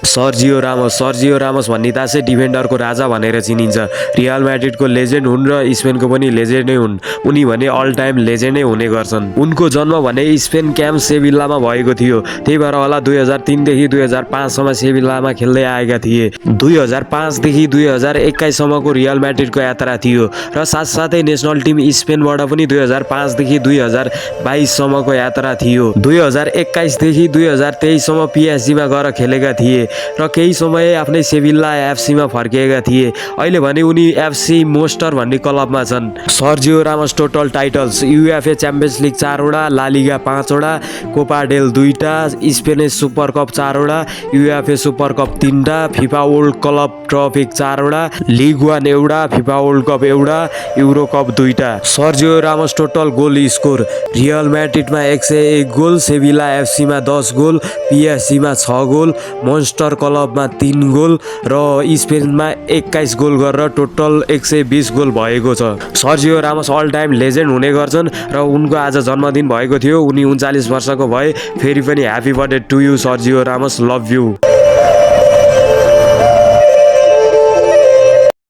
Sergio Ramos भन्ने त चाहिँ डिफेन्डरको राजा भनेर चिनिन्छ। रियल म्याड्रिडको लेजेन्ड हुन् र स्पेनको पनि लेजेन्डै हुन्। उनी भने अल टाइम लेजेन्डै हुने गर्छन्। उनको जन्म भने स्पेन क्याम्प सेभिल्लामा भएको थियो। त्यही भएर होला 2003 देखि 2005 सम्म सेभिल्लामा खेल्दै आएका थिए। 2005 देखि 2021 सम्मको रियल म्याड्रिडको यात्रा थियो र साथसाथै नेसनल टिम स्पेनबाट पनि 2005 देखि 2022 सम्मको यात्रा थियो। 2021 देखि 2023 सम्म पीएसजीमा गएर खेलेका थिए र केही समय आफ्नै सेभिल्ला एफसीमा फर्किएका थिए। अहिले भने उनी एफसी मोस्टर भन्ने क्लबमा छन्। Sergio Ramos total titles: UEFA Champions League 4 वटा, ला लिगा 5 वटा, कोपा डेल 2 टा, स्पेनिस सुपर कप 4 वटा, युएफए सुपर कप 3 टा, फिफा वर्ल्ड क्लब ट्रफी 4 वटा, लिग 1 एउटा, फिफा वर्ल्ड कप एउटा, युरो कप 2 टा। Sergio Ramos total goal score: Real म्याड्रिडमा 101 गोल, सेभिला एफसीमा 10 गोल, पीएसजीमा 6 गोल, मोन्स्टर क्लबमा 3 गोल र स्पेनमा 21 गोल गरेर टोटल 120 गोल भएको छ। Sergio Ramos all time legend हुने गर्छन् र उनको आज जन्मदिन भएको थियो। उनी 39 वर्षको भए। फेरि पनि happy birthday to you Sergio Ramos, love you.